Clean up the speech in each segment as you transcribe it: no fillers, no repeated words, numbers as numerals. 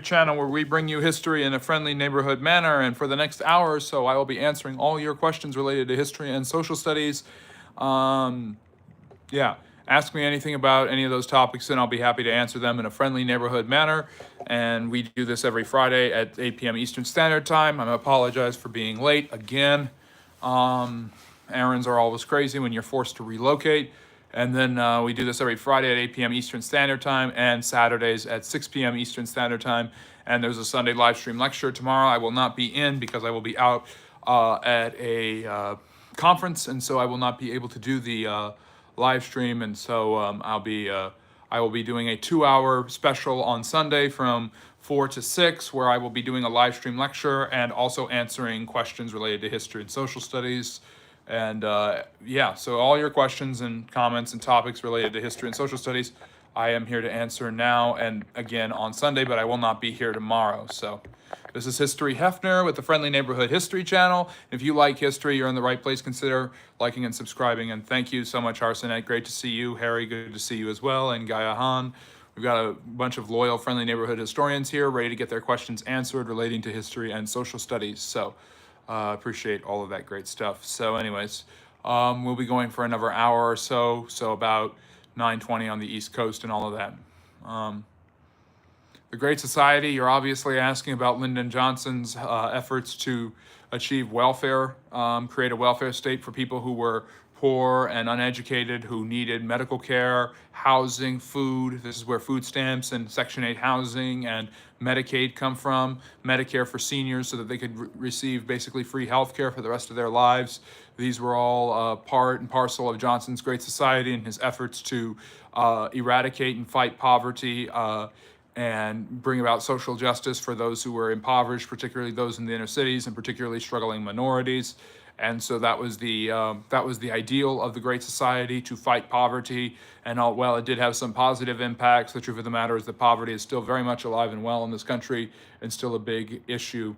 channel where we bring you history in a friendly neighborhood manner. And for the next hour or so, I will be answering all your questions related to history and social studies. Yeah, ask me anything about any of those topics and I'll be happy to answer them in a friendly neighborhood manner. And we do this every Friday at 8 p.m. Eastern Standard Time. I apologize for being late again. Errands are always crazy when you're forced to relocate. And then we do this every Friday at 8 p.m. Eastern Standard Time and Saturdays at 6 p.m. Eastern Standard Time. And there's a Sunday live stream lecture tomorrow. I will not be in because I will be out at a conference, and so I will not be able to do the live stream. And so I will be doing a 2-hour special on Sunday from 4 to 6, where I will be doing a live stream lecture and also answering questions related to history and social studies. And yeah, so all your questions and comments and topics related to history and social studies, I am here to answer now and again on Sunday, but I will not be here tomorrow. So this is History Heffner with the Friendly Neighborhood History Channel. If you like history, you're in the right place. Consider liking and subscribing. And thank you so much, Arsenet. Great to see you. Harry, good to see you as well. And Gaia Han. We've got a bunch of loyal Friendly Neighborhood historians here ready to get their questions answered relating to history and social studies. So appreciate all of that great stuff. So anyways, we'll be going for another hour or so. So about 9:20 on the East Coast and all of that. The Great Society, you're obviously asking about Lyndon Johnson's efforts to achieve welfare, create a welfare state for people who were poor and uneducated, who needed medical care, housing, food. This is where food stamps and Section 8 housing and Medicaid come from. Medicare for seniors so that they could receive basically free health care for the rest of their lives. These were all part and parcel of Johnson's Great Society and his efforts to eradicate and fight poverty and bring about social justice for those who were impoverished, particularly those in the inner cities and particularly struggling minorities. And so that was the ideal of the Great Society, to fight poverty. And while it did have some positive impacts, the truth of the matter is that poverty is still very much alive and well in this country and still a big issue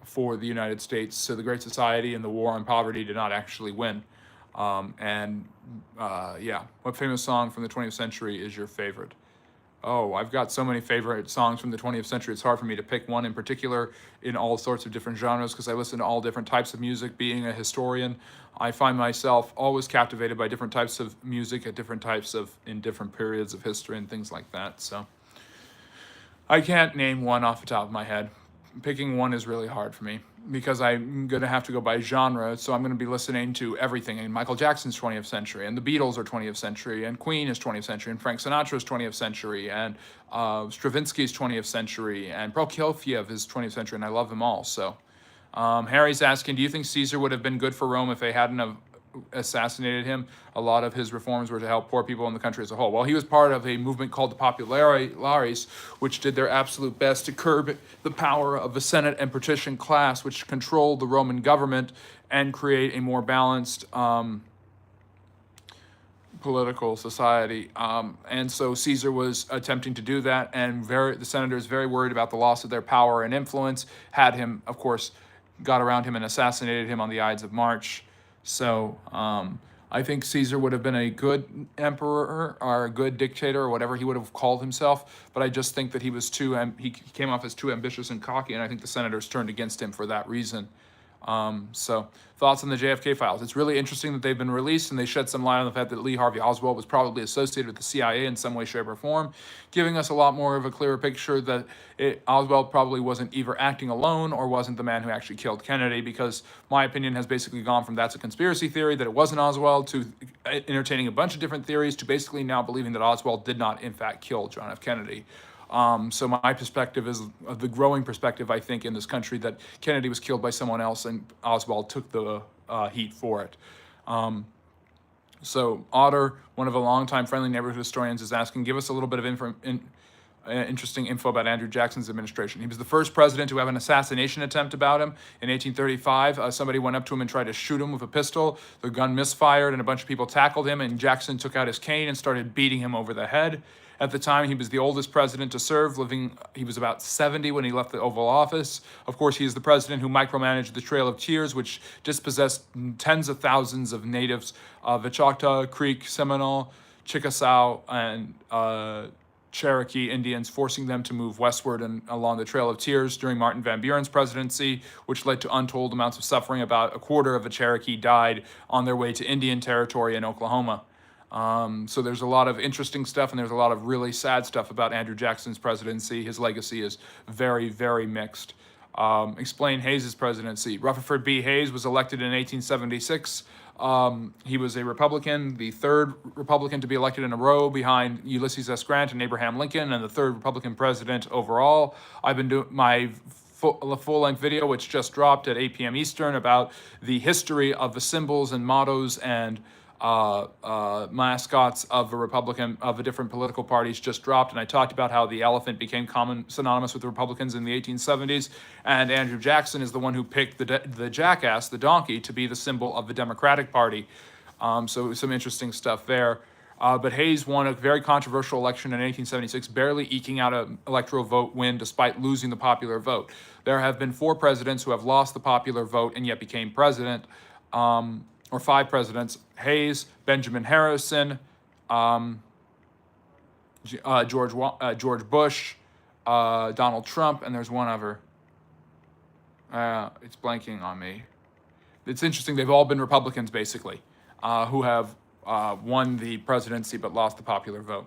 for the United States. So the Great Society and the war on poverty did not actually win. Yeah, what famous song from the 20th century is your favorite? Oh, I've got so many favorite songs from the 20th century. It's hard for me to pick one in particular in all sorts of different genres because I listen to all different types of music. Being a historian, I find myself always captivated by different types of music at different types of, in different periods of history and things like that. So I can't name one off the top of my head. Picking one is really hard for me because I'm going to have to go by genre. So I'm going to be listening to everything. And Michael Jackson's 20th century, and the Beatles are 20th century, and Queen is 20th century, and Frank Sinatra's 20th century, and Stravinsky's 20th century, and Prokofiev is 20th century, and I love them all. So Harry's asking, do you think Caesar would have been good for Rome if they hadn't have assassinated him? A lot of his reforms were to help poor people in the country as a whole. Well, he was part of a movement called the Populares, which did their absolute best to curb the power of the Senate and patrician class, which controlled the Roman government, and create a more balanced political society. And so Caesar was attempting to do that, and the senators, very worried about the loss of their power and influence, had him, of course, got around him and assassinated him on the Ides of March. So I think Caesar would have been a good emperor or a good dictator or whatever he would have called himself, but I just think that he was he came off as too ambitious and cocky, and I think the senators turned against him for that reason. So thoughts on the JFK files. It's really interesting that they've been released, and they shed some light on the fact that Lee Harvey Oswald was probably associated with the CIA in some way, shape, or form, giving us a lot more of a clearer picture that Oswald probably wasn't either acting alone or wasn't the man who actually killed Kennedy, because my opinion has basically gone from that's a conspiracy theory that it wasn't Oswald to entertaining a bunch of different theories to basically now believing that Oswald did not in fact kill John F. Kennedy. So my perspective is the growing perspective, I think, in this country, that Kennedy was killed by someone else and Oswald took the heat for it. So Otter, one of the longtime Friendly Neighborhood historians, is asking, give us a little bit of interesting info about Andrew Jackson's administration. He was the first president to have an assassination attempt about him in 1835. Somebody went up to him and tried to shoot him with a pistol. The gun misfired and a bunch of people tackled him, and Jackson took out his cane and started beating him over the head. At the time, he was the oldest president to serve, he was about 70 when he left the Oval Office. Of course, he is the president who micromanaged the Trail of Tears, which dispossessed tens of thousands of natives of the Choctaw, Creek, Seminole, Chickasaw, and Cherokee Indians, forcing them to move westward and along the Trail of Tears during Martin Van Buren's presidency, which led to untold amounts of suffering. About a quarter of a Cherokee died on their way to Indian Territory in Oklahoma. So there's a lot of interesting stuff, and there's a lot of really sad stuff about Andrew Jackson's presidency. His legacy is very, very mixed. Explain Hayes's presidency. Rutherford B. Hayes was elected in 1876. He was a Republican, the third Republican to be elected in a row behind Ulysses S. Grant and Abraham Lincoln, and the third Republican president overall. I've been doing my full-length video, which just dropped at 8 p.m. Eastern, about the history of the symbols and mottos and mascots of the different political parties, just dropped, and I talked about how the elephant became synonymous with the Republicans in the 1870s, and Andrew Jackson is the one who picked the jackass, the donkey, to be the symbol of the Democratic Party. So some interesting stuff there. But Hayes won a very controversial election in 1876, barely eking out an electoral vote win despite losing the popular vote. There have been 4 presidents who have lost the popular vote and yet became president. Or 5 presidents: Hayes, Benjamin Harrison, George Bush, Donald Trump, and there's one other. It's blanking on me. It's interesting. They've all been Republicans, basically, who have won the presidency but lost the popular vote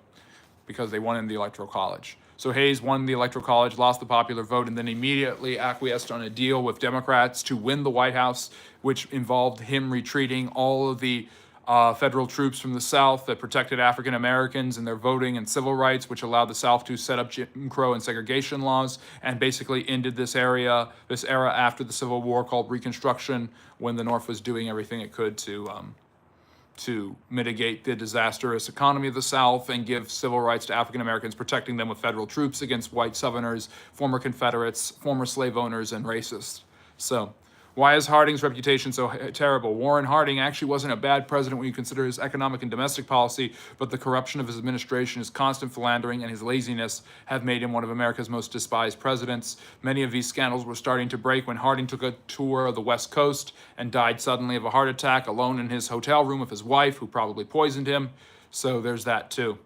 because they won in the Electoral College. So Hayes won the Electoral College, lost the popular vote, and then immediately acquiesced on a deal with Democrats to win the White House, which involved him retreating all of the federal troops from the South that protected African Americans and their voting and civil rights, which allowed the South to set up Jim Crow and segregation laws, and basically ended this era after the Civil War called Reconstruction, when the North was doing everything it could to mitigate the disastrous economy of the South and give civil rights to African Americans, protecting them with federal troops against white Southerners, former Confederates, former slave owners, and racists. So, why is Harding's reputation so terrible? Warren Harding actually wasn't a bad president when you consider his economic and domestic policy, but the corruption of his administration, his constant philandering, and his laziness have made him one of America's most despised presidents. Many of these scandals were starting to break when Harding took a tour of the West Coast and died suddenly of a heart attack alone in his hotel room with his wife, who probably poisoned him. So there's that too.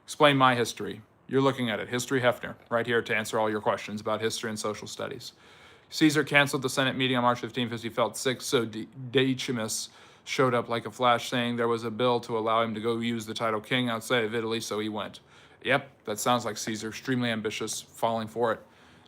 Explain my history. You're looking at it. History Heffner, right here to answer all your questions about history and social studies. Caesar canceled the Senate meeting on March 15th because he felt sick, so Decimus showed up like a flash saying there was a bill to allow him to go use the title king outside of Italy, so he went. Yep, that sounds like Caesar, extremely ambitious, falling for it.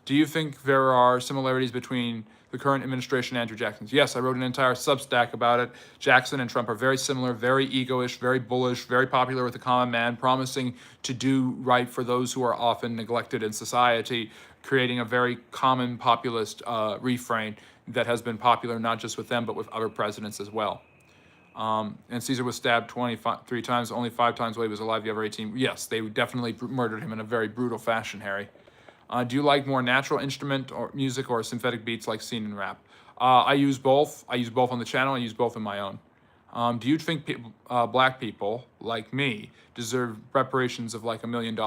Do you think there are similarities between the current administration and Andrew Jackson's? Yes, I wrote an entire Substack about it. Jackson and Trump are very similar, very egoish, very bullish, very popular with the common man, promising to do right for those who are often neglected in society, creating a very common populist refrain that has been popular not just with them, but with other presidents as well. And Caesar was stabbed 23 times, only 5 times while he was alive, the other 18. Yes, they definitely murdered him in a very brutal fashion, Harry. Do you like more natural instrument or music or synthetic beats like scene and rap? I use both. I use both on the channel. I use both in my own. Do you think black people like me deserve reparations of like $1 million?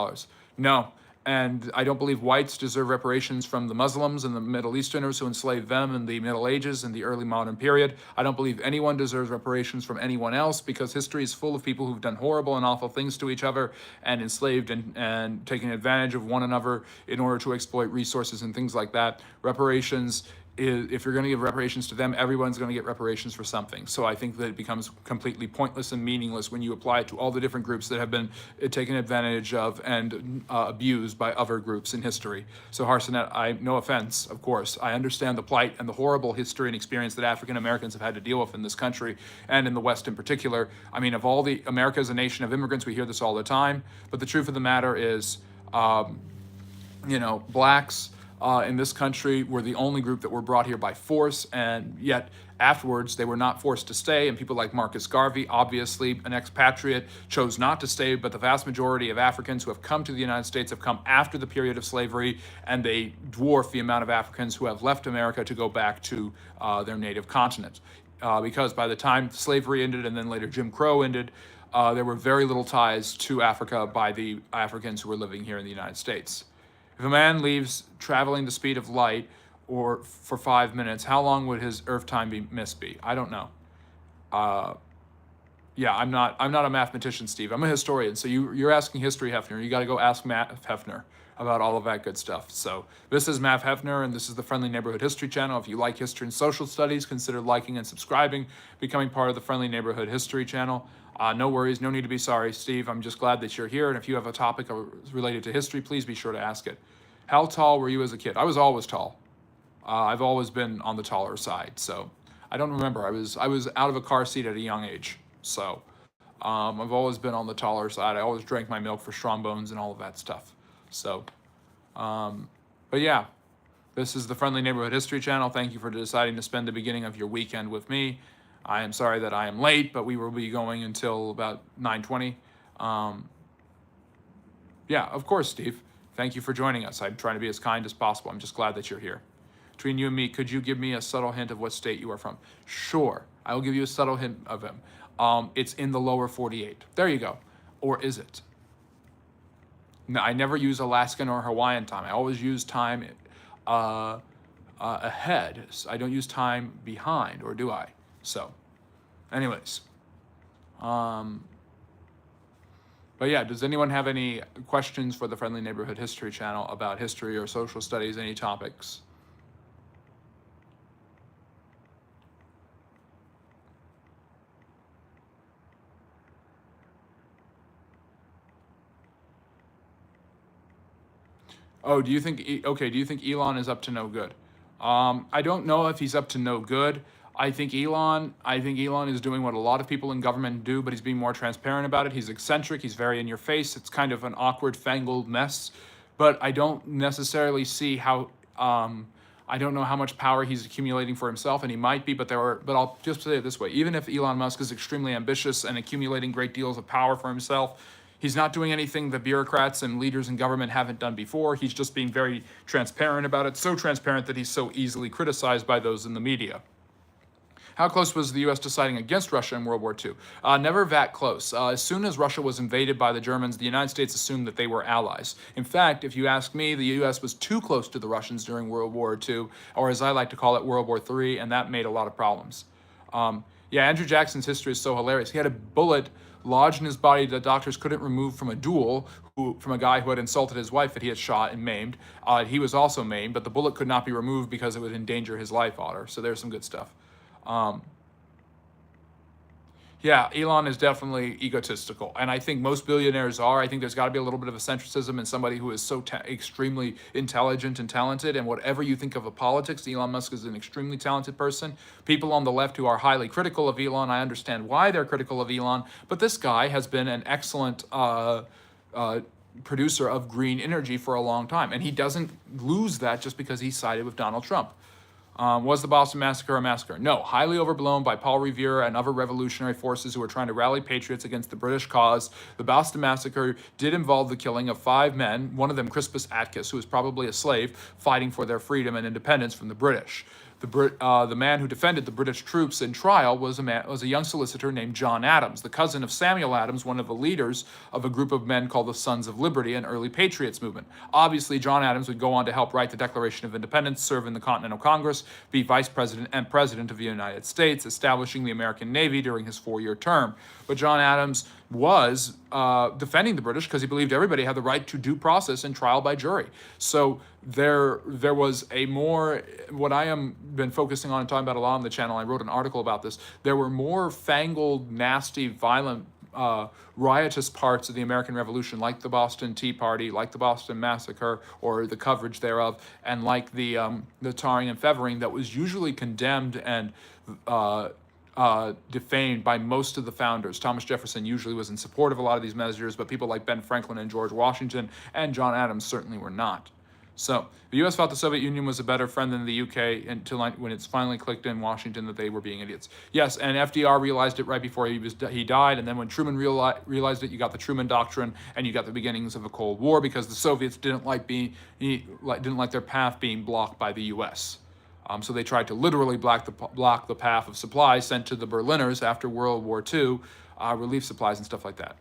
No. And I don't believe whites deserve reparations from the Muslims and the Middle Easterners who enslaved them in the Middle Ages and the early modern period. I don't believe anyone deserves reparations from anyone else, because history is full of people who've done horrible and awful things to each other and enslaved and taken advantage of one another in order to exploit resources and things like that. Reparations, if you're going to give reparations to them, everyone's going to get reparations for something. So I think that it becomes completely pointless and meaningless when you apply it to all the different groups that have been taken advantage of and abused by other groups in history. So Harsonet, no offense, of course, I understand the plight and the horrible history and experience that African Americans have had to deal with in this country and in the West in particular. I mean, of all the, America is a nation of immigrants, we hear this all the time, but the truth of the matter is, blacks, in this country were the only group that were brought here by force, and yet afterwards they were not forced to stay, and people like Marcus Garvey, obviously an expatriate, chose not to stay, but the vast majority of Africans who have come to the United States have come after the period of slavery, and they dwarf the amount of Africans who have left America to go back to their native continent. Because by the time slavery ended and then later Jim Crow ended, there were very little ties to Africa by the Africans who were living here in the United States. If a man leaves traveling the speed of light or for 5 minutes, how long would his Earth time be missed be? I don't know. Yeah, I'm not a mathematician, Steve. I'm a historian. So you're asking History Heffner. You got to go ask Matt Heffner about all of that good stuff. So this is Matt Heffner, and this is the Friendly Neighborhood History Channel. If you like history and social studies, consider liking and subscribing, becoming part of the Friendly Neighborhood History Channel. No worries, no need to be sorry, Steve. I'm just glad that you're here. And if you have a topic related to history, please be sure to ask it. How tall were you as a kid? I was always tall. I've always been on the taller side. So I don't remember. I was out of a car seat at a young age. So I've always been on the taller side. I always drank my milk for strong bones and all of that stuff. So, but yeah, this is the Friendly Neighborhood History Channel. Thank you for deciding to spend the beginning of your weekend with me. I am sorry that I am late, but we will be going until about 9:20. Yeah, of course, Steve. Thank you for joining us. I'm trying to be as kind as possible. I'm just glad that you're here. Between you and me, could you give me a subtle hint of what state you are from? Sure, I will give you a subtle hint of him. It's in the lower 48. There you go. Or is it? No, I never use Alaskan or Hawaiian time. I always use time ahead. I don't use time behind, or do I? So, anyways. But yeah, does anyone have any questions for the Friendly Neighborhood History Channel about history or social studies, any topics? Oh, do you think, okay, do you think Elon is up to no good? I don't know if he's up to no good. I think Elon is doing what a lot of people in government do, but he's being more transparent about it. He's eccentric. He's very in your face. It's kind of an awkward, fangled mess. But I don't necessarily see how. I don't know how much power he's accumulating for himself, and he might be. But I'll just say it this way: even if Elon Musk is extremely ambitious and accumulating great deals of power for himself, he's not doing anything the bureaucrats and leaders in government haven't done before. He's just being very transparent about it. So transparent that he's so easily criticized by those in the media. How close was the U.S. deciding against Russia in World War II? Never that close. As soon as Russia was invaded by the Germans, the United States assumed that they were allies. In fact, if you ask me, the U.S. was too close to the Russians during World War II, or as I like to call it, World War III, and that made a lot of problems. Yeah, Andrew Jackson's history is so hilarious. He had a bullet lodged in his body that doctors couldn't remove from a duel, from a guy who had insulted his wife that he had shot and maimed. He was also maimed, but the bullet could not be removed because it would endanger his life, Otter. So there's some good stuff. Yeah, Elon is definitely egotistical, and I think most billionaires are. I think there's got to be a little bit of eccentricism in somebody who is so extremely intelligent and talented, and whatever you think of politics, Elon Musk is an extremely talented person. People on the left who are highly critical of Elon, I understand why they're critical of Elon, but this guy has been an excellent producer of green energy for a long time, and he doesn't lose that just because he sided with Donald Trump. Was the Boston Massacre a massacre? No, highly overblown by Paul Revere and other revolutionary forces who were trying to rally patriots against the British cause. The Boston Massacre did involve the killing of 5 men, one of them Crispus Attucks, who was probably a slave fighting for their freedom and independence from the British. The man who defended the British troops in trial was a young solicitor named John Adams, the cousin of Samuel Adams, one of the leaders of a group of men called the Sons of Liberty, an early patriots movement. Obviously, John Adams would go on to help write the Declaration of Independence, serve in the Continental Congress, be vice president and president of the United States, establishing the American Navy during his 4-year term. But John Adams was defending the British because he believed everybody had the right to due process and trial by jury. So there was a more, what I am been focusing on and talking about a lot on the channel, I wrote an article about this, there were more fangled, nasty, violent, riotous parts of the American Revolution, like the Boston Tea Party, like the Boston Massacre, or the coverage thereof, and like the tarring and feathering that was usually condemned and defamed by most of the founders. Thomas Jefferson usually was in support of a lot of these measures, but people like Ben Franklin and George Washington and John Adams certainly were not. So the U.S. thought the Soviet Union was a better friend than the U.K. until when it's finally clicked in Washington that they were being idiots. Yes, and FDR realized it right before he died, and then when Truman realized it, you got the Truman Doctrine, and you got the beginnings of a Cold War because the Soviets didn't like their path being blocked by the U.S. So they tried to literally block the path of supplies sent to the Berliners after World War II, relief supplies and stuff like that.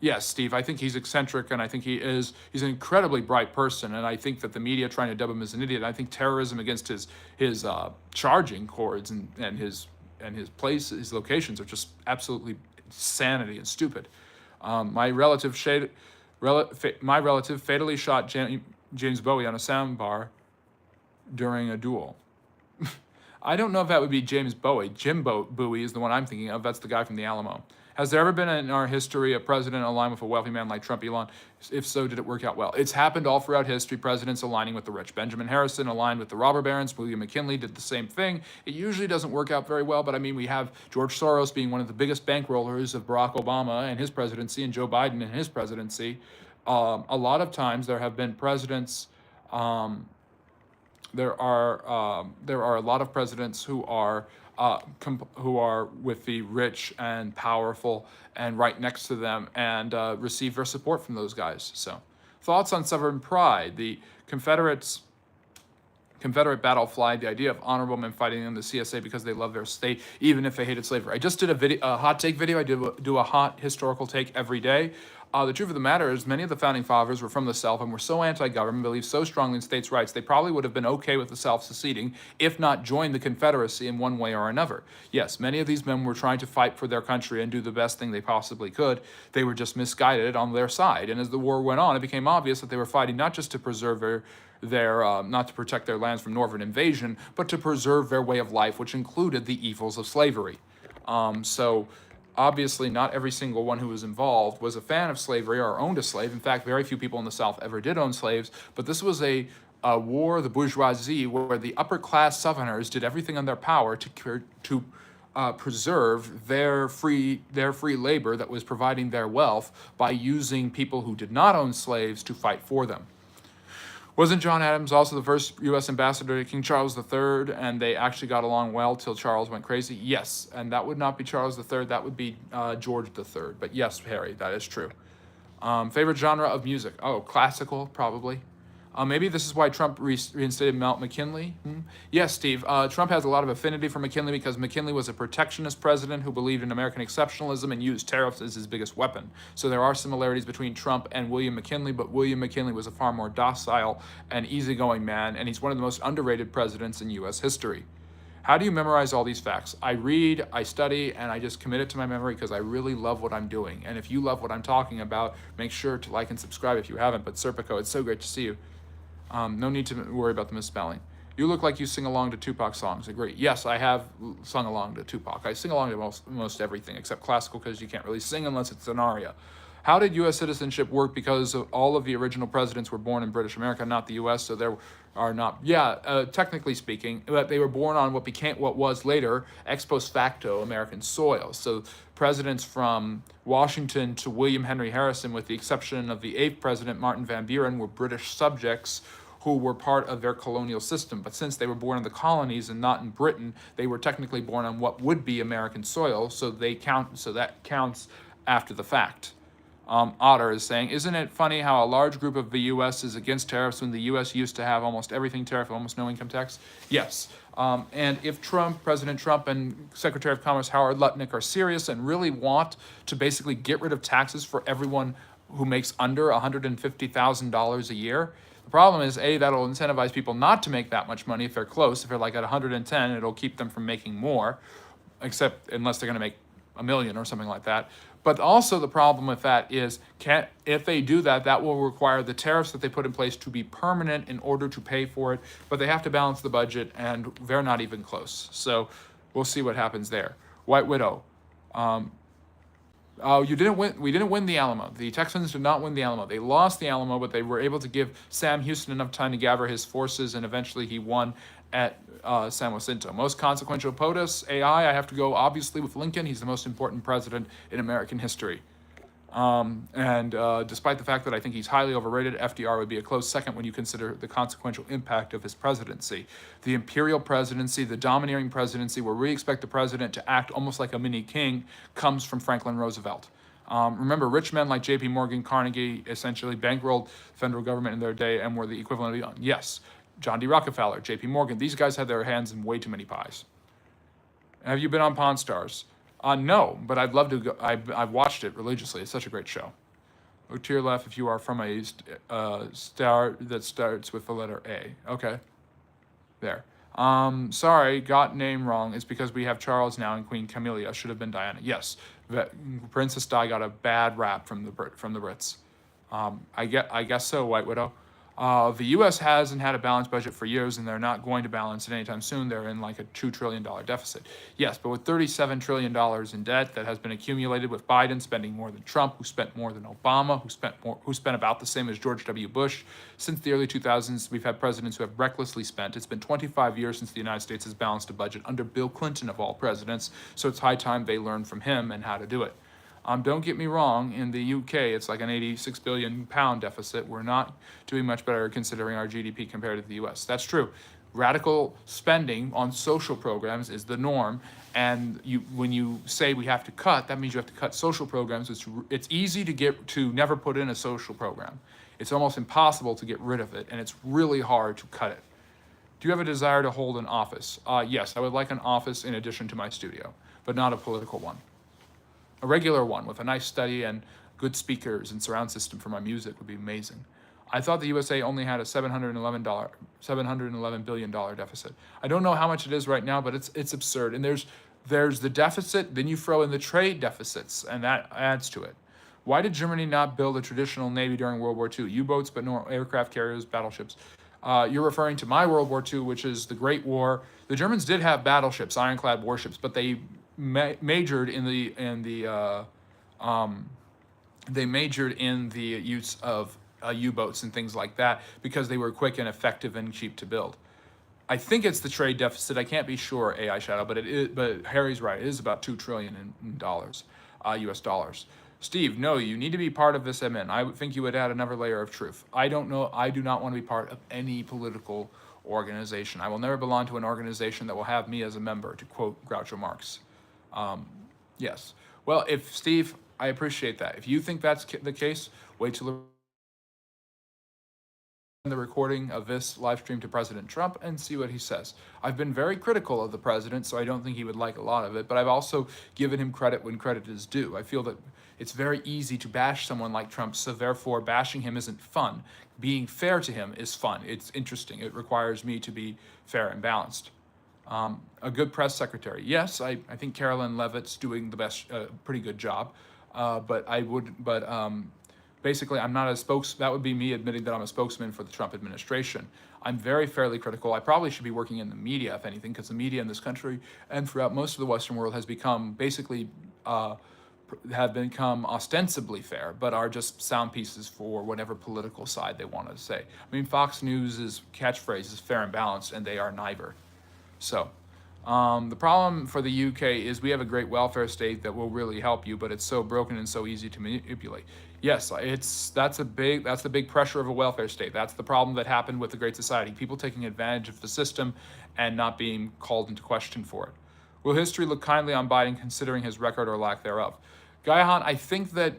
Yes, Steve, I think he's eccentric, and I think he's an incredibly bright person, and I think that the media trying to dub him as an idiot, I think terrorism against his charging cords and his his locations are just absolutely insanity and stupid. My relative fatally shot James Bowie on a soundbar during a duel. I don't know if that would be James Bowie. Jim Bowie is the one I'm thinking of. That's the guy from the Alamo. Has there ever been in our history a president aligned with a wealthy man like Trump, Elon? If so, did it work out well? It's happened all throughout history, presidents aligning with the rich. Benjamin Harrison aligned with the robber barons. William McKinley did the same thing. It usually doesn't work out very well, but I mean, we have George Soros being one of the biggest bankrollers of Barack Obama and his presidency and Joe Biden and his presidency. A lot of times there have been presidents there are a lot of presidents who are with the rich and powerful and right next to them and receive their support from those guys. So, thoughts on Southern pride? The Confederate battle flag, the idea of honorable men fighting in the CSA because they love their state, even if they hated slavery. I just did a hot take video. I do a hot historical take every day. The truth of the matter is many of the founding fathers were from the South and were so anti-government, believed so strongly in states' rights, they probably would have been okay with the South seceding, if not joined the Confederacy in one way or another. Yes, many of these men were trying to fight for their country and do the best thing they possibly could. They were just misguided on their side. And as the war went on, it became obvious that they were fighting not just to preserve not to protect their lands from northern invasion, but to preserve their way of life, which included the evils of slavery. So obviously not every single one who was involved was a fan of slavery or owned a slave. In fact, very few people in the South ever did own slaves, but this was a war of the bourgeoisie where the upper class Southerners did everything in their power to preserve their free labor that was providing their wealth by using people who did not own slaves to fight for them. Wasn't John Adams also the first U.S. ambassador to King Charles III, and they actually got along well till Charles went crazy? Yes, and that would not be Charles III, that would be George III. But yes, Harry, that is true. Favorite genre of music? Oh, classical, probably. Maybe this is why Trump reinstated Mount McKinley. Yes, Steve. Trump has a lot of affinity for McKinley because McKinley was a protectionist president who believed in American exceptionalism and used tariffs as his biggest weapon. So there are similarities between Trump and William McKinley, but William McKinley was a far more docile and easygoing man, and he's one of the most underrated presidents in U.S. history. How do you memorize all these facts? I read, I study, and I just commit it to my memory because I really love what I'm doing. And if you love what I'm talking about, make sure to like and subscribe if you haven't. But Serpico, it's so great to see you. No need to worry about the misspelling. You look like you sing along to Tupac songs. Agree. Yes, I have sung along to Tupac. I sing along to most everything except classical because you can't really sing unless it's an aria. How did U.S. citizenship work? Because all of the original presidents were born in British America, not the U.S., so there are not... Yeah, technically speaking, but they were born on what was later ex post facto American soil. So presidents from Washington to William Henry Harrison, with the exception of the 8th president, Martin Van Buren, were British subjects who were part of their colonial system. But since they were born in the colonies and not in Britain, they were technically born on what would be American soil, so that counts after the fact. Otter is saying, isn't it funny how a large group of the U.S. is against tariffs when the U.S. used to have almost everything tariff, almost no income tax? Yes. And if President Trump and Secretary of Commerce Howard Lutnick are serious and really want to basically get rid of taxes for everyone who makes under $150,000 a year, the problem is, A, that'll incentivize people not to make that much money if they're close. If they're like at 110, it'll keep them from making more, except unless they're going to make $1 million or something like that. But also the problem with that is, if they do that, that will require the tariffs that they put in place to be permanent in order to pay for it. But they have to balance the budget, and they're not even close. So we'll see what happens there. White Widow. We didn't win the Alamo. The Texans did not win the Alamo. They lost the Alamo, but they were able to give Sam Houston enough time to gather his forces, and eventually he won at San Jacinto. Most consequential POTUS, AI, I have to go obviously with Lincoln. He's the most important president in American history. Despite the fact that I think he's highly overrated, FDR would be a close second when you consider the consequential impact of his presidency. The imperial presidency, the domineering presidency, where we expect the president to act almost like a mini king, comes from Franklin Roosevelt. Remember, rich men like J.P. Morgan, Carnegie essentially bankrolled the federal government in their day and were the equivalent of, yes, John D. Rockefeller, J.P. Morgan. These guys had their hands in way too many pies. Have you been on Pawn Stars? No, but I'd love to go. I've watched it religiously. It's such a great show. Look to your left if you are from a star that starts with the letter A. Okay. There. Sorry, got name wrong. It's because we have Charles now and Queen Camilla. Should have been Diana. Yes, Princess Di got a bad rap from the Brits. I guess so, White Widow. The U.S. hasn't had a balanced budget for years, and they're not going to balance it anytime soon. They're in like a $2 trillion deficit. Yes, but with $37 trillion in debt that has been accumulated with Biden spending more than Trump, who spent more than Obama, who spent about the same as George W. Bush. Since the early 2000s, we've had presidents who have recklessly spent. It's been 25 years since the United States has balanced a budget under Bill Clinton of all presidents, so it's high time they learn from him and how to do it. Don't get me wrong, in the UK, it's like an £86 billion deficit. We're not doing much better considering our GDP compared to the US. That's true. Radical spending on social programs is the norm. And when you say we have to cut, that means you have to cut social programs. It's easy to never put in a social program. It's almost impossible to get rid of it, and it's really hard to cut it. Do you have a desire to hold an office? Yes, I would like an office in addition to my studio, but not a political one. A regular one with a nice study and good speakers and surround system for my music would be amazing. I thought the USA only had a $711 billion deficit. I don't know how much it is right now, but it's absurd. And there's the deficit, then you throw in the trade deficits, and that adds to it. Why did Germany not build a traditional navy during World War II? U-boats, but no aircraft carriers, battleships. You're referring to my World War II, which is the Great War. The Germans did have battleships, ironclad warships, but they majored in the use of U-boats and things like that because they were quick and effective and cheap to build. I think it's the trade deficit. I can't be sure, AI Shadow, but Harry's right. It is about $2 trillion in dollars, U.S. dollars. Steve, no, you need to be part of this MN. I would think you would add another layer of truth. I don't know. I do not want to be part of any political organization. I will never belong to an organization that will have me as a member, to quote Groucho Marx. Yes. Well, if Steve, I appreciate that. If you think that's the case, wait till the recording of this live stream to President Trump and see what he says. I've been very critical of the president, so I don't think he would like a lot of it, but I've also given him credit when credit is due. I feel that it's very easy to bash someone like Trump, so therefore bashing him isn't fun. Being fair to him is fun. It's interesting. It requires me to be fair and balanced. A good press secretary. Yes, I think Carolyn Levitt's doing the best, pretty good job. Basically, I'm not a that would be me admitting that I'm a spokesman for the Trump administration. I'm very fairly critical. I probably should be working in the media, if anything, because the media in this country and throughout most of the Western world has become have become ostensibly fair, but are just sound pieces for whatever political side they want to say. I mean, Fox News' catchphrase is fair and balanced, and they are neither. So, the problem for the UK is we have a great welfare state that will really help you, but it's so broken and so easy to manipulate. Yes, that's the big pressure of a welfare state. That's the problem that happened with the Great Society. People taking advantage of the system and not being called into question for it. Will history look kindly on Biden considering his record or lack thereof? Gaihan, I think that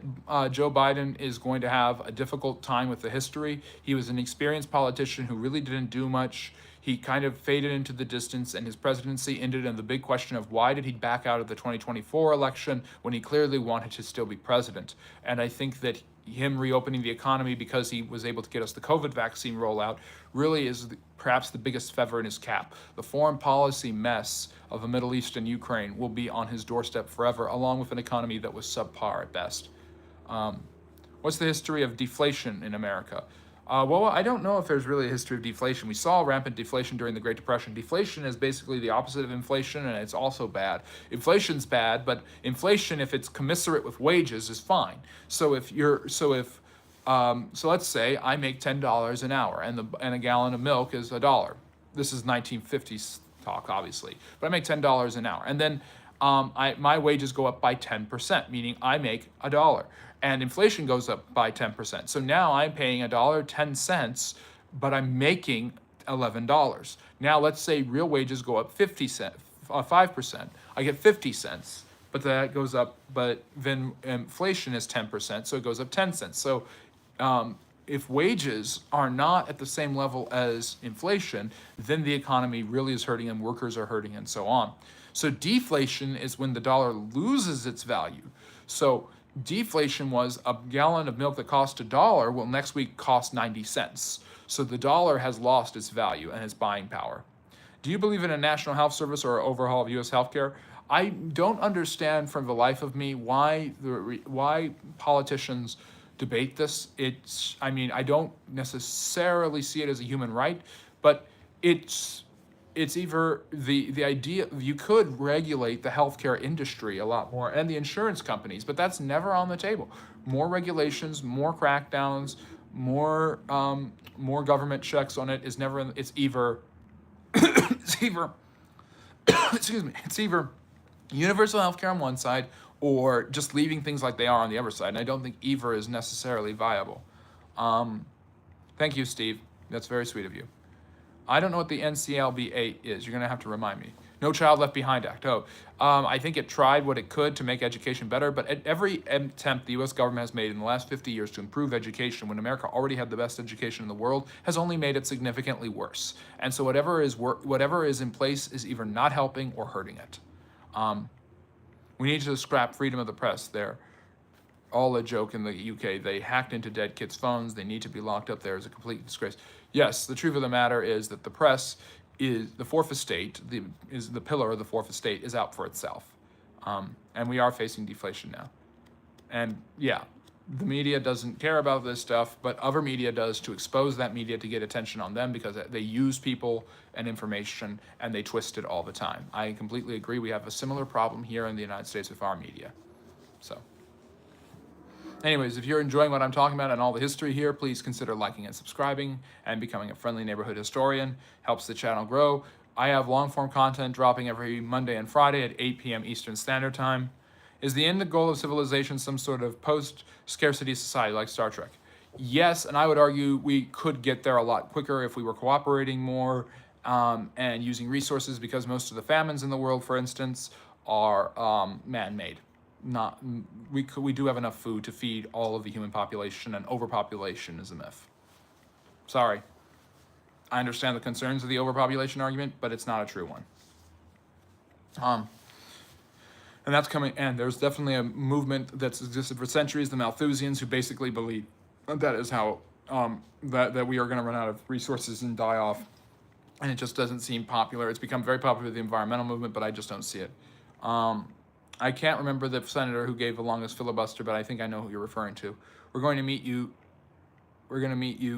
Joe Biden is going to have a difficult time with the history. He was an experienced politician who really didn't do much. He kind of faded into the distance, and his presidency ended in the big question of why did he back out of the 2024 election when he clearly wanted to still be president. And I think that him reopening the economy because he was able to get us the COVID vaccine rollout really is perhaps the biggest feather in his cap. The foreign policy mess of the Middle East and Ukraine will be on his doorstep forever, along with an economy that was subpar at best. What's the history of deflation in America? Well, I don't know if there's really a history of deflation. We saw rampant deflation during the Great Depression. Deflation is basically the opposite of inflation, and it's also bad. Inflation's bad, but inflation, if it's commensurate with wages, is fine. So let's say I make $10 an hour, and a gallon of milk is $1. This is 1950s talk, obviously, but I make $10 an hour, and then my wages go up by 10%, meaning I make $1. And inflation goes up by 10%. So now I'm paying $1.10, but I'm making $11. Now let's say real wages go up 5%. I get 50 cents, but that goes up, but then inflation is 10%, so it goes up 10 cents. So if wages are not at the same level as inflation, then the economy really is hurting and workers are hurting and so on. So deflation is when the dollar loses its value. So deflation was a gallon of milk that cost $1 will next week cost 90 cents. So the dollar has lost its value and its buying power. Do you believe in a national health service or an overhaul of U.S. healthcare? I don't understand from the life of me why politicians debate this. I mean, I don't necessarily see it as a human right, but it's it's either the idea you could regulate the healthcare industry a lot more and the insurance companies, but that's never on the table. More regulations, more crackdowns, more government checks on it is never. It's either it's either excuse me. It's either universal healthcare on one side or just leaving things like they are on the other side. And I don't think either is necessarily viable. Thank you, Steve. That's very sweet of you. I don't know what the NCLB-8 is. You're going to have to remind me. No Child Left Behind Act. I think it tried what it could to make education better, but at every attempt the U.S. government has made in the last 50 years to improve education, when America already had the best education in the world, has only made it significantly worse. And so whatever is in place is either not helping or hurting it. We need to scrap freedom of the press. They're all a joke in the UK. They hacked into dead kids' phones. They need to be locked up there as a complete disgrace. Yes, the truth of the matter is that the press is the fourth estate, is the pillar of the fourth estate, is out for itself. And we are facing deflation now. And yeah, the media doesn't care about this stuff, but other media does to expose that media to get attention on them because they use people and information and they twist it all the time. I completely agree. We have a similar problem here in the United States with our media. So. Anyways, if you're enjoying what I'm talking about and all the history here, please consider liking and subscribing and becoming a friendly neighborhood historian. Helps the channel grow. I have long-form content dropping every Monday and Friday at 8 p.m. Eastern Standard Time. Is the end goal of civilization some sort of post-scarcity society like Star Trek? Yes, and I would argue we could get there a lot quicker if we were cooperating more and using resources, because most of the famines in the world, for instance, are man-made. We do have enough food to feed all of the human population, and overpopulation is a myth. Sorry. I understand the concerns of the overpopulation argument, but it's not a true one. And that's coming, and there's definitely a movement that's existed for centuries, the Malthusians, who basically believe that is how, that we are going to run out of resources and die off. And it just doesn't seem popular. It's become very popular with the environmental movement, but I just don't see it. I can't remember the senator who gave the longest filibuster, but I think I know who you're referring to. We're going to meet you,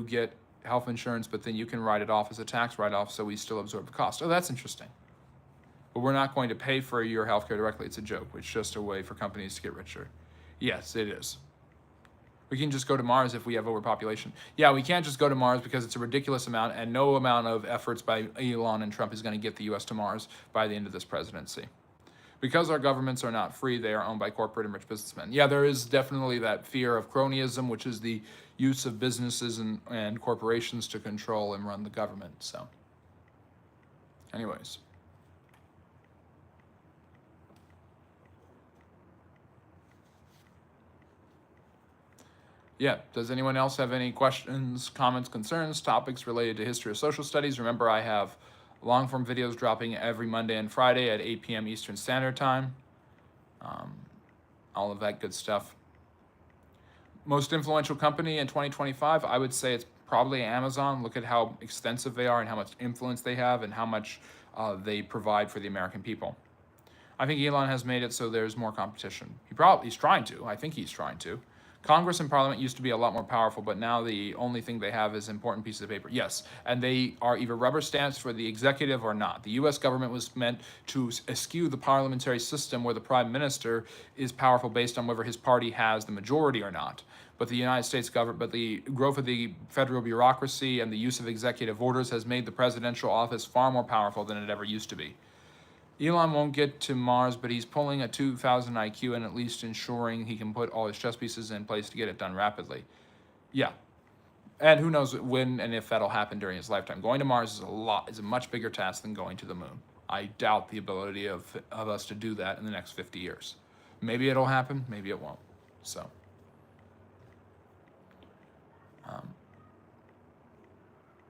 get health insurance, but then you can write it off as a tax write-off, so we still absorb the cost. Oh, that's interesting. But we're not going to pay for your healthcare directly. It's a joke. It's just a way for companies to get richer. Yes, it is. We can just go to Mars if we have overpopulation. Yeah, we can't just go to Mars because it's a ridiculous amount, and no amount of efforts by Elon and Trump is going to get the U.S. to Mars by the end of this presidency. Because our governments are not free, they are owned by corporate and rich businessmen. Yeah, there is definitely that fear of cronyism, which is the use of businesses and corporations to control and run the government. So, anyways. Yeah, does anyone else have any questions, comments, concerns, topics related to history or social studies? Remember, I have long-form videos dropping every Monday and Friday at 8 p.m. Eastern Standard Time. All of that good stuff. Most influential company in 2025, I would say it's probably Amazon. Look at how extensive they are and how much influence they have and how much they provide for the American people. I think Elon has made it so there's more competition. He's trying to. I think he's trying to. Congress and Parliament used to be a lot more powerful, but now the only thing they have is important pieces of paper. Yes, and they are either rubber stamps for the executive or not. The U.S. government was meant to eschew the parliamentary system where the prime minister is powerful based on whether his party has the majority or not. But the United States government, but the growth of the federal bureaucracy and the use of executive orders has made the presidential office far more powerful than it ever used to be. Elon won't get to Mars, but he's pulling a 2,000 IQ and at least ensuring he can put all his chess pieces in place to get it done rapidly. Yeah. And who knows when and if that'll happen during his lifetime. Going to Mars is a much bigger task than going to the moon. I doubt the ability of us to do that in the next 50 years. Maybe it'll happen, maybe it won't. So.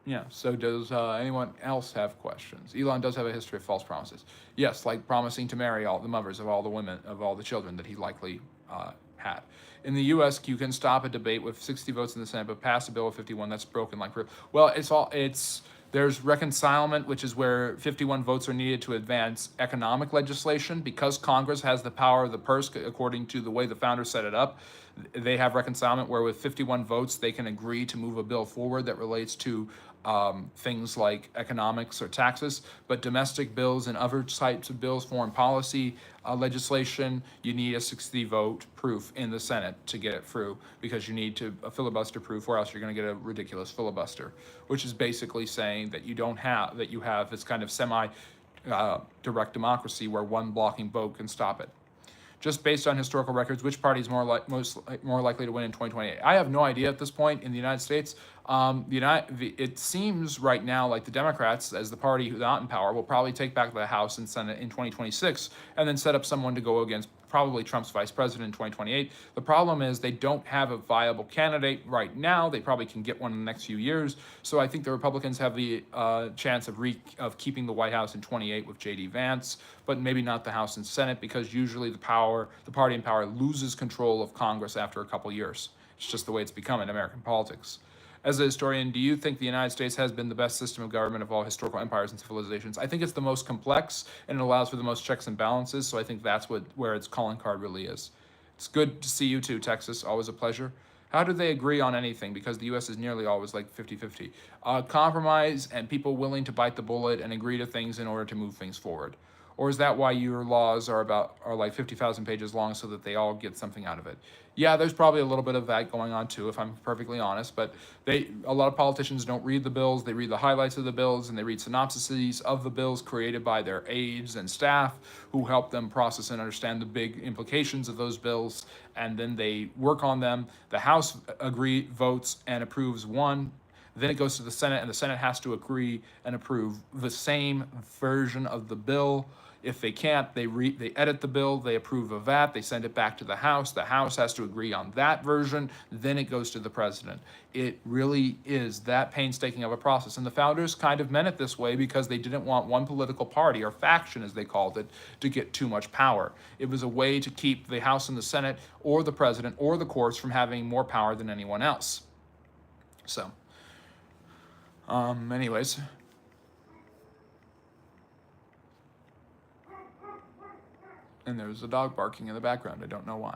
Yeah, so does anyone else have questions? Elon does have a history of false promises. Yes, like promising to marry all the mothers of all the women, of all the children that he likely had. In the U.S., you can stop a debate with 60 votes in the Senate, but pass a bill of 51 that's broken like... Well, There's reconcilement, which is where 51 votes are needed to advance economic legislation. Because Congress has the power of the purse, according to the way the founders set it up, they have reconcilement where with 51 votes, they can agree to move a bill forward that relates to things like economics or taxes. But domestic bills and other types of bills, foreign policy legislation, you need a 60-vote proof in the Senate to get it through, because you need a filibuster proof, or else you're going to get a ridiculous filibuster, which is basically saying that you have this kind of semi direct democracy where one blocking vote can stop it. Just based on historical records, which party is more likely to win in 2028? I have no idea at this point in the United States. It seems right now like the Democrats, as the party who's not in power, will probably take back the House and Senate in 2026, and then set up someone to go against probably Trump's vice president in 2028. The problem is they don't have a viable candidate right now. They probably can get one in the next few years. So I think the Republicans have the chance of keeping the White House in 28 with J.D. Vance, but maybe not the House and Senate, because usually the party in power loses control of Congress after a couple years. It's just the way it's become in American politics. As a historian, do you think the United States has been the best system of government of all historical empires and civilizations? I think it's the most complex, and it allows for the most checks and balances, so I think that's where its calling card really is. It's good to see you too, Texas. Always a pleasure. How do they agree on anything? Because the U.S. is nearly always like 50-50. Compromise and people willing to bite the bullet and agree to things in order to move things forward. Or is that why your laws are like 50,000 pages long, so that they all get something out of it? Yeah, there's probably a little bit of that going on too, if I'm perfectly honest, but a lot of politicians don't read the bills. They read the highlights of the bills, and they read synopsises of the bills created by their aides and staff who help them process and understand the big implications of those bills, and then they work on them. The House votes and approves one. Then it goes to the Senate, and the Senate has to agree and approve the same version of the bill. If they can't, they edit the bill, they approve of that, they send it back to the House has to agree on that version, then it goes to the president. It really is that painstaking of a process, and the founders kind of meant it this way because they didn't want one political party, or faction as they called it, to get too much power. It was a way to keep the House and the Senate, or the president, or the courts from having more power than anyone else. So, anyways. And there's a dog barking in the background. I don't know why.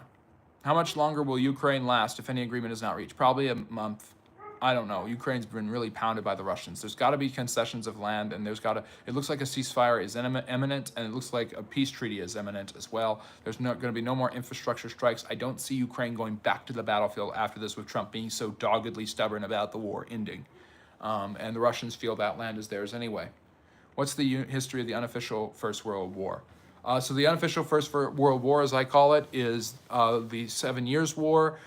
How much longer will Ukraine last if any agreement is not reached? Probably a month. I don't know. Ukraine's been really pounded by the Russians. There's got to be concessions of land, and it looks like a ceasefire is imminent, and it looks like a peace treaty is imminent as well. There's going to be no more infrastructure strikes. I don't see Ukraine going back to the battlefield after this, with Trump being so doggedly stubborn about the war ending. And the Russians feel that land is theirs anyway. What's the history of the unofficial First World War? So the unofficial First World War, as I call it, is the 7 Years' War.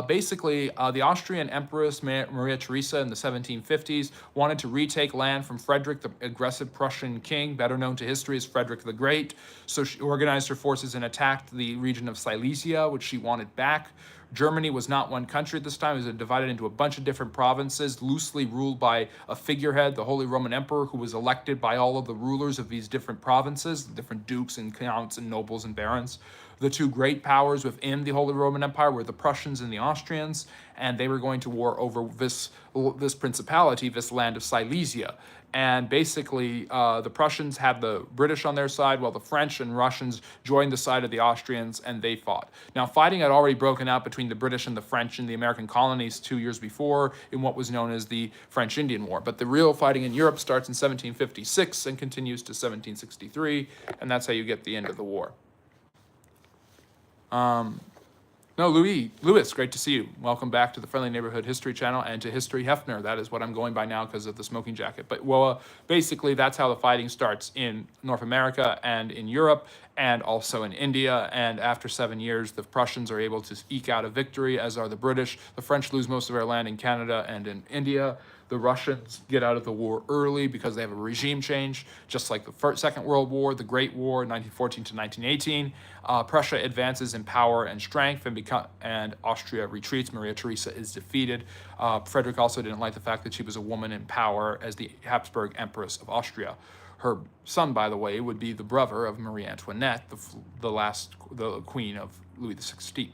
Basically, the Austrian Empress Maria Theresa in the 1750s wanted to retake land from Frederick, the aggressive Prussian king, better known to history as Frederick the Great. So she organized her forces and attacked the region of Silesia, which she wanted back. Germany was not one country at this time. It was divided into a bunch of different provinces, loosely ruled by a figurehead, the Holy Roman Emperor, who was elected by all of the rulers of these different provinces, the different dukes and counts and nobles and barons. The two great powers within the Holy Roman Empire were the Prussians and the Austrians, and they were going to war over this principality, this land of Silesia. And basically, the Prussians had the British on their side, while the French and Russians joined the side of the Austrians, and they fought. Now, fighting had already broken out between the British and the French in the American colonies 2 years before, in what was known as the French-Indian War. But the real fighting in Europe starts in 1756 and continues to 1763, and that's how you get the end of the war. No, Louis, great to see you. Welcome back to the Friendly Neighborhood History Channel and to History Heffner. That is what I'm going by now because of the smoking jacket. But basically, that's how the fighting starts in North America and in Europe and also in India. And after 7 years, the Prussians are able to eke out a victory, as are the British. The French lose most of their land in Canada and in India. The Russians get out of the war early because they have a regime change, just like the Second World War, the Great War, 1914 to 1918. Prussia advances in power and strength, and Austria retreats. Maria Theresa is defeated. Frederick also didn't like the fact that she was a woman in power as the Habsburg Empress of Austria. Her son, by the way, would be the brother of Marie Antoinette, the queen of Louis XVI.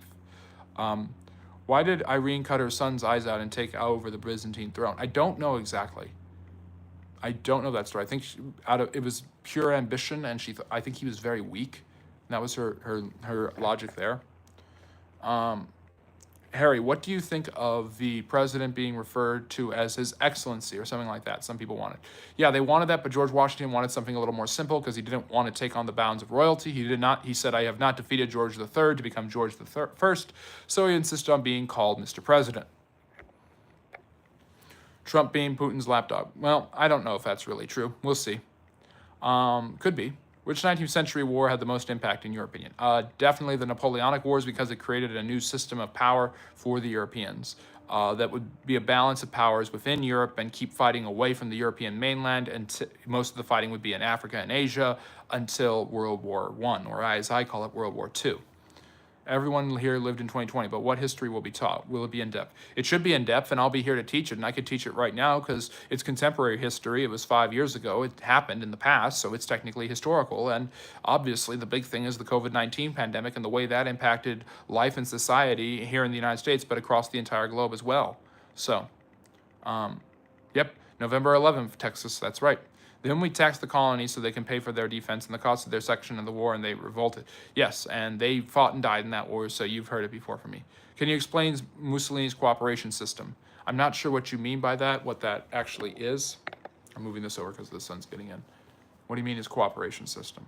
Why did Irene cut her son's eyes out and take over the Byzantine throne? I don't know exactly. I don't know that story. I think it was pure ambition, and I think he was very weak. And that was her logic there. Harry, what do you think of the president being referred to as His Excellency or something like that? Some people wanted. Yeah, they wanted that, but George Washington wanted something a little more simple because he didn't want to take on the bounds of royalty. He did not. He said, "I have not defeated George III to become George the First," so he insisted on being called Mr. President. Trump being Putin's lapdog. Well, I don't know if that's really true. We'll see. Could be. Which 19th century war had the most impact in your opinion? Definitely the Napoleonic Wars, because it created a new system of power for the Europeans. That would be a balance of powers within Europe and keep fighting away from the European mainland, and most of the fighting would be in Africa and Asia until World War I, or as I call it, World War II. Everyone here lived in 2020, but what history will be taught? Will it be in depth? It should be in depth, and I'll be here to teach it, and I could teach it right now because it's contemporary history. It was 5 years ago. It happened in the past, so it's technically historical. And obviously, the big thing is the COVID-19 pandemic and the way that impacted life and society here in the United States, but across the entire globe as well. So, yep, November 11th, Texas, that's right. Then we taxed the colonies so they can pay for their defense and the cost of their section of the war, and they revolted. Yes, and they fought and died in that war, so you've heard it before from me. Can you explain Mussolini's cooperation system? I'm not sure what you mean by that, what that actually is. I'm moving this over because the sun's getting in. What do you mean his cooperation system?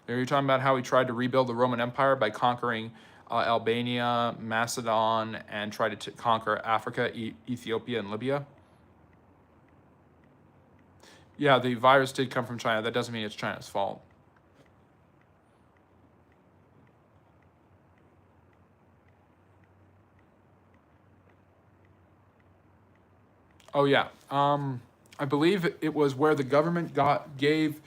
Are you talking about how he tried to rebuild the Roman Empire by conquering Albania, Macedon, and tried to conquer Africa, Ethiopia, and Libya? Yeah, the virus did come from China. That doesn't mean it's China's fault. Oh yeah, I believe it was where the government gave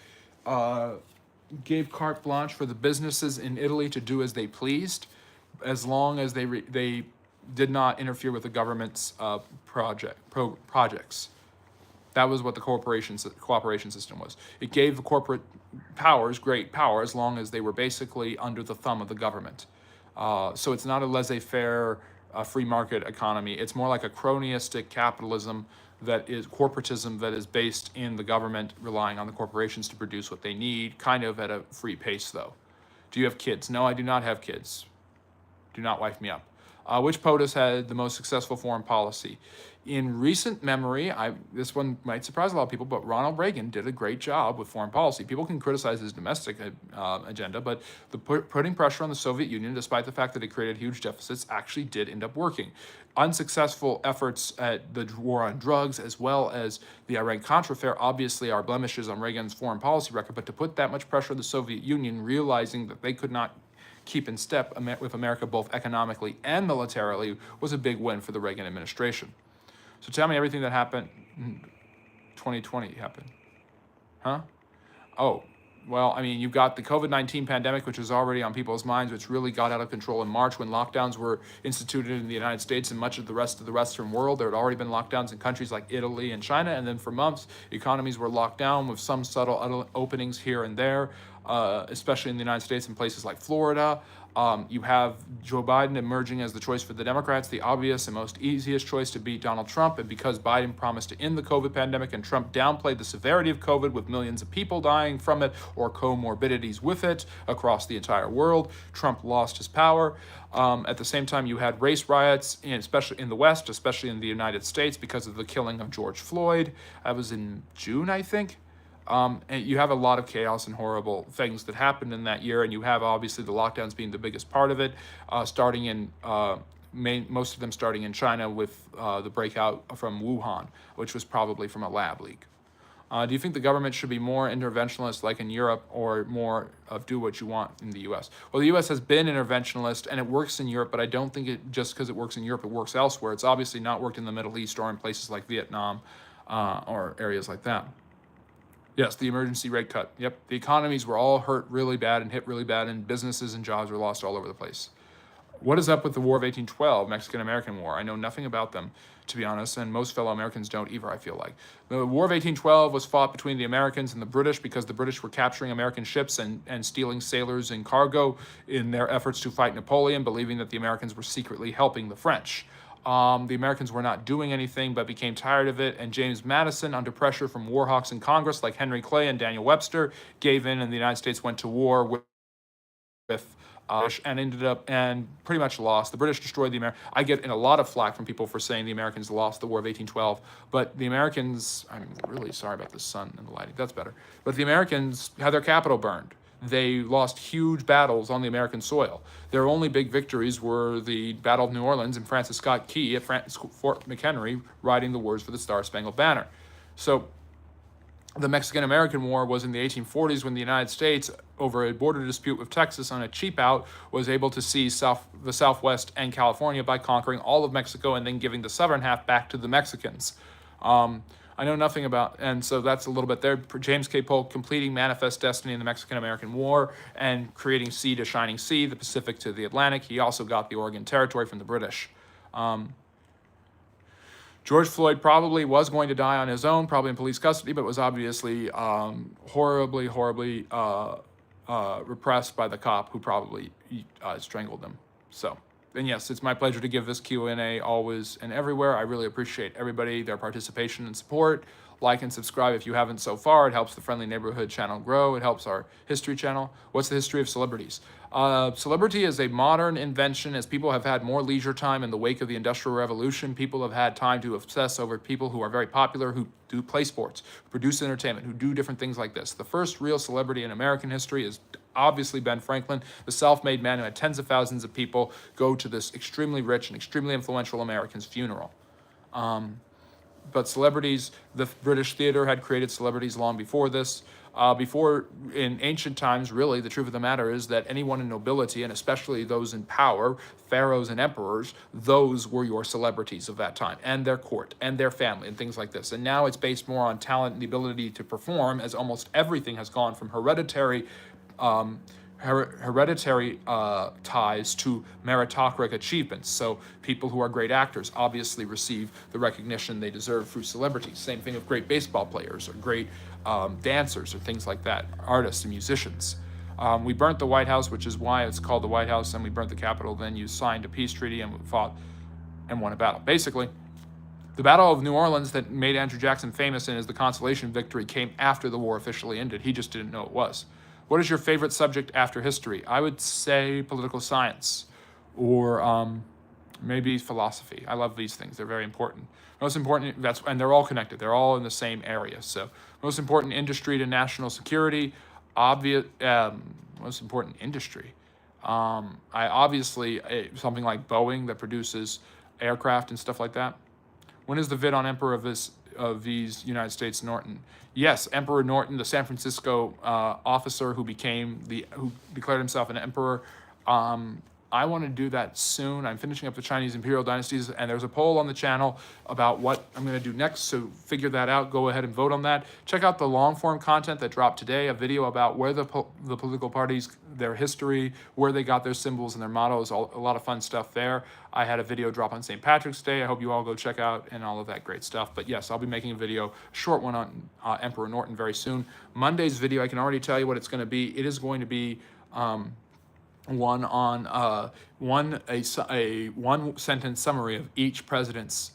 carte blanche for the businesses in Italy to do as they pleased, as long as they did not interfere with the government's projects. That was what the cooperation system was. It gave the corporate powers great power as long as they were basically under the thumb of the government. So it's not a laissez-faire free market economy. It's more like a cronyistic capitalism that is corporatism that is based in the government relying on the corporations to produce what they need, kind of at a free pace though. Do you have kids? No, I do not have kids. Do not wife me up. Which POTUS had the most successful foreign policy? In recent memory, this one might surprise a lot of people, but Ronald Reagan did a great job with foreign policy. People can criticize his domestic agenda, but putting pressure on the Soviet Union, despite the fact that it created huge deficits, actually did end up working. Unsuccessful efforts at the war on drugs, as well as the Iran-Contra affair, obviously are blemishes on Reagan's foreign policy record, but to put that much pressure on the Soviet Union, realizing that they could not keep in step with America both economically and militarily, was a big win for the Reagan administration. So tell me everything that happened in 2020 happened. Huh? Oh, well, I mean, you've got the COVID-19 pandemic, which was already on people's minds, which really got out of control in March when lockdowns were instituted in the United States and much of the rest of the Western world. There had already been lockdowns in countries like Italy and China, and then for months, economies were locked down with some subtle openings here and there, especially in the United States and places like Florida. You have Joe Biden emerging as the choice for the Democrats, the obvious and most easiest choice to beat Donald Trump. And because Biden promised to end the COVID pandemic and Trump downplayed the severity of COVID with millions of people dying from it or comorbidities with it across the entire world, Trump lost his power. At the same time, you had race riots, especially in the West, especially in the United States, because of the killing of George Floyd. That was in June, I think. And you have a lot of chaos and horrible things that happened in that year, and you have obviously the lockdowns being the biggest part of it, starting in most of them starting in China with the breakout from Wuhan, which was probably from a lab leak. Do you think the government should be more interventionist like in Europe, or more of do what you want in the U.S.? Well, the U.S. has been interventionist, and it works in Europe, but I don't think it just because it works in Europe, it works elsewhere. It's obviously not worked in the Middle East or in places like Vietnam or areas like that. Yes, the emergency rate cut. Yep, the economies were all hurt really bad and hit really bad, and businesses and jobs were lost all over the place. What is up with the War of 1812, Mexican-American War? I know nothing about them, to be honest, and most fellow Americans don't either, I feel like. The War of 1812 was fought between the Americans and the British because the British were capturing American ships and stealing sailors and cargo in their efforts to fight Napoleon, believing that the Americans were secretly helping the French. The Americans were not doing anything but became tired of it, and James Madison, under pressure from war hawks in Congress like Henry Clay and Daniel Webster, gave in, and the United States went to war with and ended up and pretty much lost. The British destroyed the Americans. I get in a lot of flack from people for saying the Americans lost the War of 1812, but the Americans, I'm really sorry about the sun and the lighting, that's better. But the Americans had their capital burned. They lost huge battles on the American soil. Their only big victories were the Battle of New Orleans and Francis Scott Key at Fort McHenry writing the words for the Star-Spangled Banner. So the Mexican-American War was in the 1840s when the United States, over a border dispute with Texas on a cheap out, was able to seize the Southwest and California by conquering all of Mexico and then giving the southern half back to the Mexicans. I know nothing about, and so that's a little bit there. James K. Polk completing Manifest Destiny in the Mexican-American War and creating Sea to Shining Sea, the Pacific to the Atlantic. He also got the Oregon Territory from the British. George Floyd probably was going to die on his own, probably in police custody, but was obviously horribly repressed by the cop who probably strangled him. So, and yes, it's my pleasure to give this Q&A always and everywhere. I really appreciate everybody, their participation and support. Like and subscribe if you haven't so far. It helps the Friendly Neighborhood channel grow. It helps our history channel. What's the history of celebrities? Celebrity is a modern invention. As people have had more leisure time in the wake of the Industrial Revolution, people have had time to obsess over people who are very popular, who do play sports, who produce entertainment, who do different things like this. The first real celebrity in American history is obviously Ben Franklin, the self-made man who had tens of thousands of people go to this extremely rich and extremely influential American's funeral. But celebrities, the British theater had created celebrities long before this. Before, in ancient times, really, the truth of the matter is that anyone in nobility, and especially those in power, pharaohs and emperors, those were your celebrities of that time, and their court, and their family, and things like this. And now it's based more on talent and the ability to perform, as almost everything has gone from hereditary ties to meritocratic achievements. So people who are great actors obviously receive the recognition they deserve through celebrity. Same thing with great baseball players or great dancers or things like that, artists and musicians. We burnt the White House, which is why it's called the White House, and we burnt the Capitol. Then you signed a peace treaty and fought and won a battle. Basically, the Battle of New Orleans that made Andrew Jackson famous and is the consolation victory came after the war officially ended. He just didn't know it was. What is your favorite subject after history? I would say political science or maybe philosophy. I love these things. They're very important. Most important, and they're all connected. They're all in the same area. So most important industry to national security, most important industry. Something like Boeing that produces aircraft and stuff like that. When is the vid on Emperor of these United States Norton? Yes, Emperor Norton, the San Francisco officer who declared himself an emperor. I want to do that soon. I'm finishing up the Chinese imperial dynasties, and there's a poll on the channel about what I'm going to do next, so figure that out. Go ahead and vote on that. Check out the long-form content that dropped today, a video about where the political parties, their history, where they got their symbols and their mottos, a lot of fun stuff there. I had a video drop on St. Patrick's Day. I hope you all go check out and all of that great stuff. But yes, I'll be making a video, a short one on Emperor Norton very soon. Monday's video, I can already tell you what it's going to be. It is going to be one on one sentence summary of each president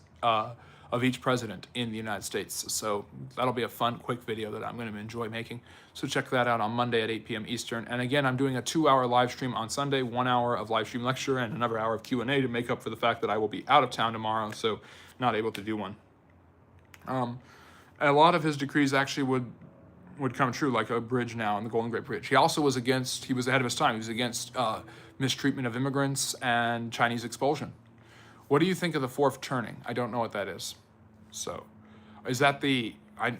in the United States. So that'll be a fun, quick video that I'm going to enjoy making. So check that out on Monday at 8 p.m. Eastern. And again, I'm doing a 2-hour live stream on Sunday, 1 hour of live stream lecture, and another hour of Q&A to make up for the fact that I will be out of town tomorrow, so not able to do one. A lot of his decrees actually would come true, like a bridge now and the Golden Gate Bridge. He also was ahead of his time. He was against mistreatment of immigrants and Chinese expulsion. What do you think of the fourth turning? I don't know what that is. So, is that yeah,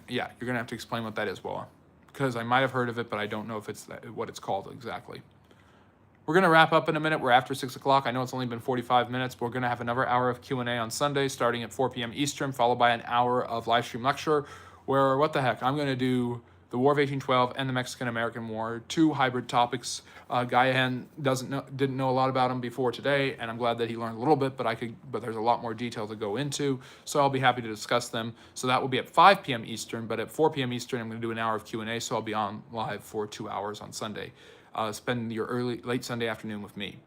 you're gonna have to explain what that is, Willa, because I might have heard of it, but I don't know if it's what it's called exactly. We're gonna wrap up in a minute. We're after 6 o'clock. I know it's only been 45 minutes, but we're gonna have another hour of Q&A on Sunday, starting at 4 p.m. Eastern, followed by an hour of live stream lecture, where, what the heck, I'm gonna do the War of 1812 and the Mexican-American War, 2 hybrid topics. Guyahan didn't know a lot about them before today, and I'm glad that he learned a little bit, but there's a lot more detail to go into, so I'll be happy to discuss them. So that will be at 5 p.m. Eastern, but at 4 p.m. Eastern, I'm going to do an hour of Q&A, so I'll be on live for 2 hours on Sunday. Spend your late Sunday afternoon with me.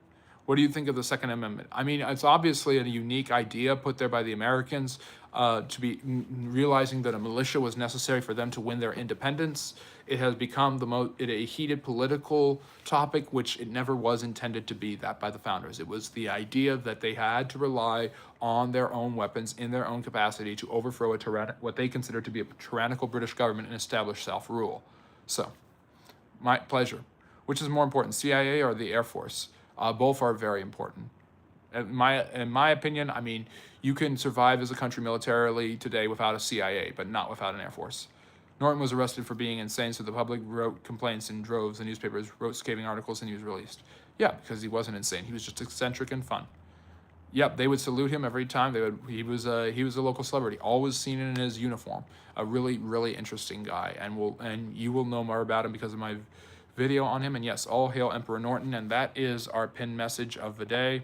What do you think of the Second Amendment? I mean, it's obviously a unique idea put there by the Americans to be realizing that a militia was necessary for them to win their independence. It has become a heated political topic, which it never was intended to be that by the founders. It was the idea that they had to rely on their own weapons in their own capacity to overthrow what they considered to be a tyrannical British government and establish self-rule. So, my pleasure. Which is more important, CIA or the Air Force? Both are very important. In my opinion, I mean, you can survive as a country militarily today without a CIA, but not without an Air Force. Norton was arrested for being insane, so the public wrote complaints in droves. The newspapers wrote scathing articles, and he was released. Yeah, because he wasn't insane. He was just eccentric and fun. Yep, they would salute him every time. He was a local celebrity, always seen in his uniform. A really, really interesting guy, and you will know more about him because of my video on him. And yes, all hail Emperor Norton, and that is our pinned message of the day.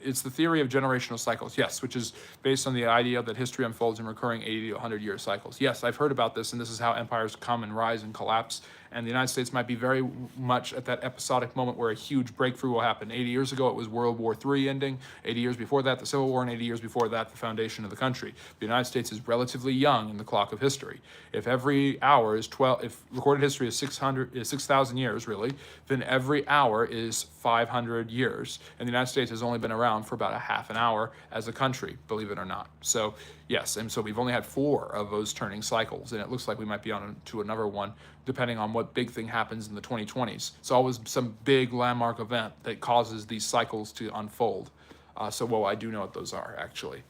It's the theory of generational cycles, yes, which is based on the idea that history unfolds in recurring 80 to 100-year cycles. Yes, I've heard about this, and this is how empires come and rise and collapse. And the United States might be very much at that episodic moment where a huge breakthrough will happen. 80 years ago, it was World War III ending. 80 years before that, the Civil War, and 80 years before that, the foundation of the country. The United States is relatively young in the clock of history. If every hour is if recorded history is 6,000 years, really, then every hour is 500 years. And the United States has only been around for about a half an hour as a country, believe it or not. So, yes, and so we've only had 4 of those turning cycles, and it looks like we might be on to another one, depending on what big thing happens in the 2020s. It's always some big landmark event that causes these cycles to unfold. I do know what those are, actually.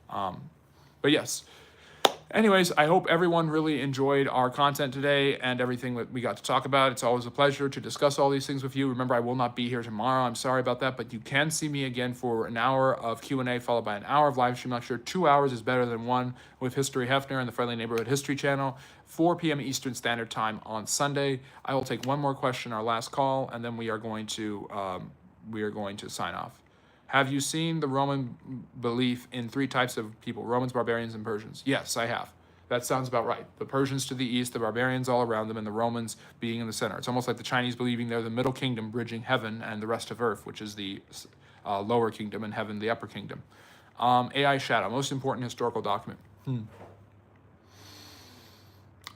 But yes. Anyways, I hope everyone really enjoyed our content today and everything that we got to talk about. It's always a pleasure to discuss all these things with you. Remember, I will not be here tomorrow. I'm sorry about that, but you can see me again for an hour of Q&A followed by an hour of live stream lecture. 2 hours is better than 1 with History Heffner and the Friendly Neighborhood History Channel. 4 p.m. Eastern Standard Time on Sunday. I will take one more question, our last call, and then we are going to sign off. Have you seen the Roman belief in 3 types of people, Romans, barbarians, and Persians? Yes, I have. That sounds about right. The Persians to the east, the barbarians all around them, and the Romans being in the center. It's almost like the Chinese believing they're the middle kingdom bridging heaven and the rest of earth, which is the lower kingdom, and heaven the upper kingdom. AI shadow, most important historical document.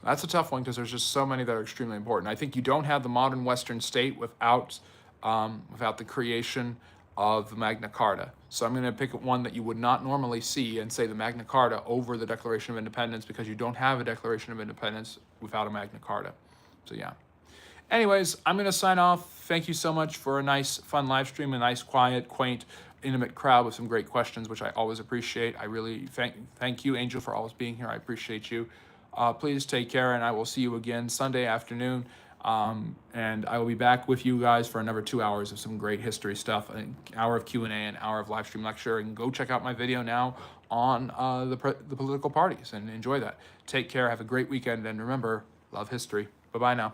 That's a tough one because there's just so many that are extremely important. I think you don't have the modern Western state without the creation of the Magna Carta. So I'm going to pick one that you would not normally see and say the Magna Carta over the Declaration of Independence because you don't have a Declaration of Independence without a Magna Carta. So yeah. Anyways, I'm going to sign off. Thank you so much for a nice, fun live stream, a nice, quiet, quaint, intimate crowd with some great questions, which I always appreciate. I really thank you, Angel, for always being here. I appreciate you. Please take care, and I will see you again Sunday afternoon. And I will be back with you guys for another 2 hours of some great history stuff, an hour of Q&A, an hour of live stream lecture, and go check out my video now on the political parties and enjoy that. Take care, have a great weekend, and remember, love history. Bye-bye now.